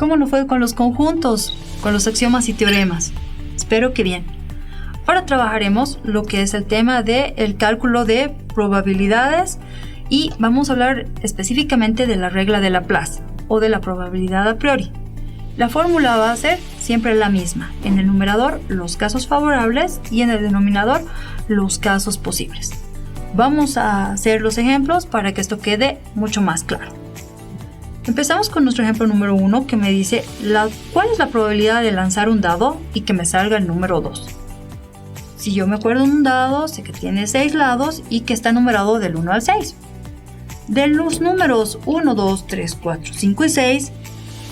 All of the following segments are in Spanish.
¿Cómo nos fue con los conjuntos, con los axiomas y teoremas? Espero que bien. Ahora trabajaremos lo que es el tema del cálculo de probabilidades y vamos a hablar específicamente de la regla de Laplace o de la probabilidad a priori. La fórmula va a ser siempre la misma. En el numerador, los casos favorables y en el denominador, los casos posibles. Vamos a hacer los ejemplos para que esto quede mucho más claro. Empezamos con nuestro ejemplo número 1 que me dice cuál es la probabilidad de lanzar un dado y que me salga el número 2. Si yo me acuerdo de un dado, sé que tiene 6 lados y que está numerado del 1 al 6. De los números 1, 2, 3, 4, 5 y 6,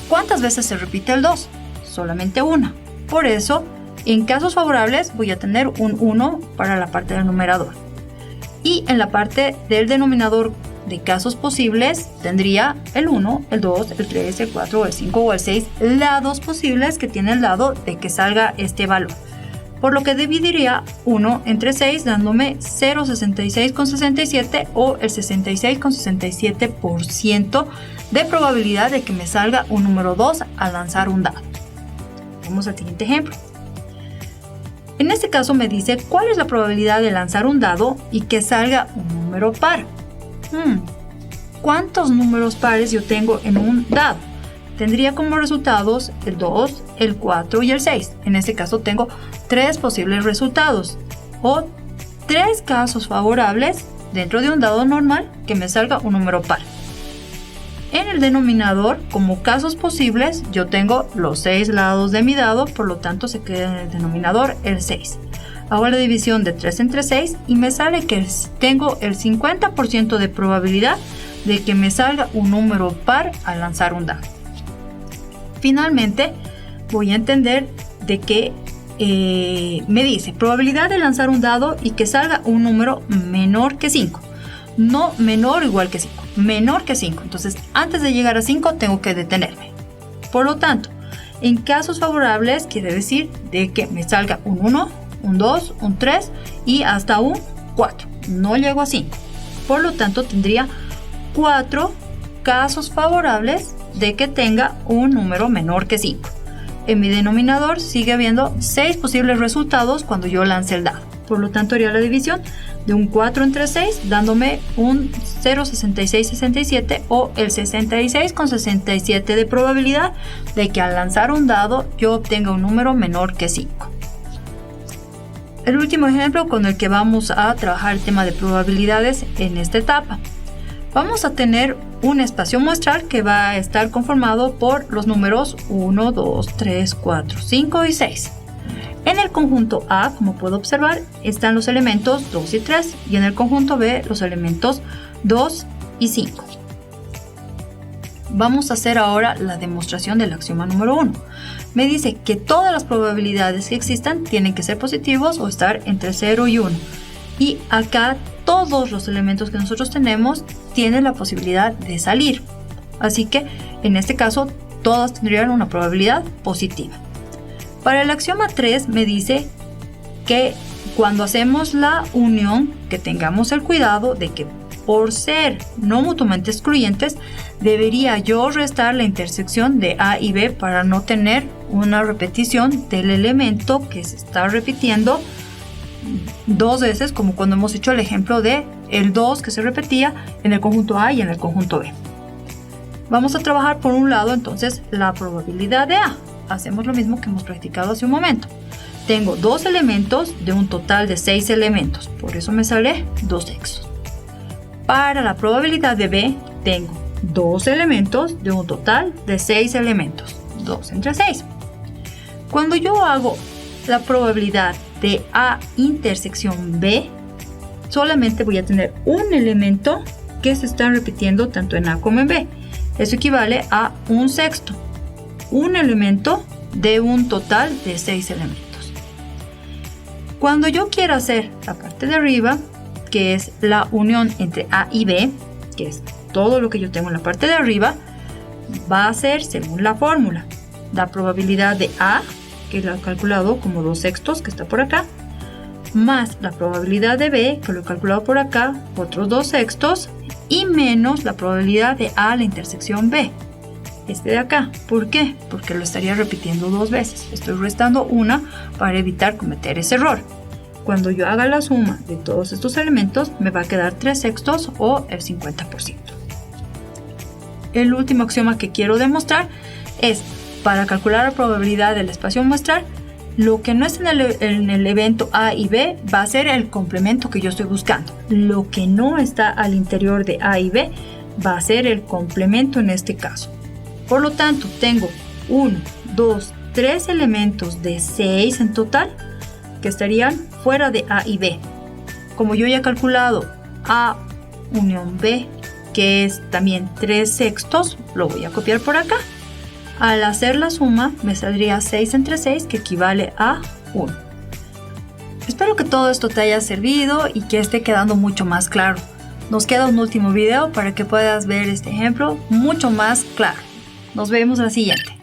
¿cuántas veces se repite el 2? Solamente una. Por eso, en casos favorables voy a tener un 1 para la parte del numerador. Y en la parte del denominador de casos posibles tendría el 1, el 2, el 3, el 4, el 5 o el 6 lados posibles que tiene el dado de que salga este valor. Por lo que dividiría 1 entre 6 dándome 0,66,67 o el 66,67% de probabilidad de que me salga un número 2 al lanzar un dado. Vamos al siguiente ejemplo. En este caso me dice cuál es la probabilidad de lanzar un dado y que salga un número par. ¿Cuántos números pares yo tengo en un dado? Tendría como resultados el 2, el 4 y el 6. En este caso tengo 3 posibles resultados o 3 casos favorables dentro de un dado normal que me salga un número par. En el denominador, como casos posibles, yo tengo los 6 lados de mi dado, por lo tanto se queda en el denominador el 6. Hago la división de 3 entre 6 y me sale que tengo el 50% de probabilidad de que me salga un número par al lanzar un dado. Finalmente, voy a entender de que me dice probabilidad de lanzar un dado y que salga un número menor que 5. No menor o igual que 5, menor que 5. Entonces, antes de llegar a 5 tengo que detenerme. Por lo tanto, en casos favorables quiere decir de que me salga un 1, un 2, un 3 y hasta un 4. No llego a 5. Por lo tanto, tendría 4 casos favorables de que tenga un número menor que 5. En mi denominador sigue habiendo 6 posibles resultados cuando yo lance el dado. Por lo tanto, haría la división de un 4 entre 6 dándome un 0,6667 o el 66,67 de probabilidad de que al lanzar un dado yo obtenga un número menor que 5. El último ejemplo con el que vamos a trabajar el tema de probabilidades en esta etapa. Vamos a tener un espacio muestral que va a estar conformado por los números 1, 2, 3, 4, 5 y 6. En el conjunto A, como puedo observar, están los elementos 2 y 3 y en el conjunto B los elementos 2 y 5. Vamos a hacer ahora la demostración del axioma número 1. Me dice que todas las probabilidades que existan tienen que ser positivos o estar entre 0 y 1. Y acá todos los elementos que nosotros tenemos tienen la posibilidad de salir. Así que en este caso todas tendrían una probabilidad positiva. Para el axioma 3 me dice que cuando hacemos la unión que tengamos el cuidado de que por ser no mutuamente excluyentes debería yo restar la intersección de A y B para no tener una repetición del elemento que se está repitiendo 2 veces, como cuando hemos hecho el ejemplo de el 2 que se repetía en el conjunto A y en el conjunto B. Vamos a trabajar por un lado entonces la probabilidad de A. Hacemos lo mismo que hemos practicado hace un momento. Tengo 2 elementos de un total de 6 elementos, por eso me sale 2 sextos. Para la probabilidad de B tengo 2 elementos de un total de 6 elementos, 2 entre 6. Cuando yo hago la probabilidad de A intersección B, solamente voy a tener un elemento que se está repitiendo tanto en A como en B. Eso equivale a un sexto, un elemento de un total de 6 elementos. Cuando yo quiero hacer la parte de arriba, que es la unión entre A y B, que es todo lo que yo tengo en la parte de arriba, va a ser según la fórmula. La probabilidad de A, que lo he calculado como 2 sextos, que está por acá, más la probabilidad de B, que lo he calculado por acá, otros 2 sextos, y menos la probabilidad de A a la intersección B. este de acá. ¿Por qué? Porque lo estaría repitiendo 2 veces. Estoy restando una para evitar cometer ese error. Cuando yo haga la suma de todos estos elementos, me va a quedar 3/6 o el 50%. El último axioma que quiero demostrar es, para calcular la probabilidad del espacio muestral, lo que no es en el evento A y B va a ser el complemento que yo estoy buscando. Lo que no está al interior de A y B va a ser el complemento en este caso. Por lo tanto, tengo 1, 2, 3 elementos de 6 en total que estarían fuera de A y B. Como yo ya he calculado A unión B, que es también 3/6, lo voy a copiar por acá. Al hacer la suma me saldría 6 entre 6, que equivale a 1. Espero que todo esto te haya servido y que esté quedando mucho más claro. Nos queda un último video para que puedas ver este ejemplo mucho más claro. Nos vemos en la siguiente.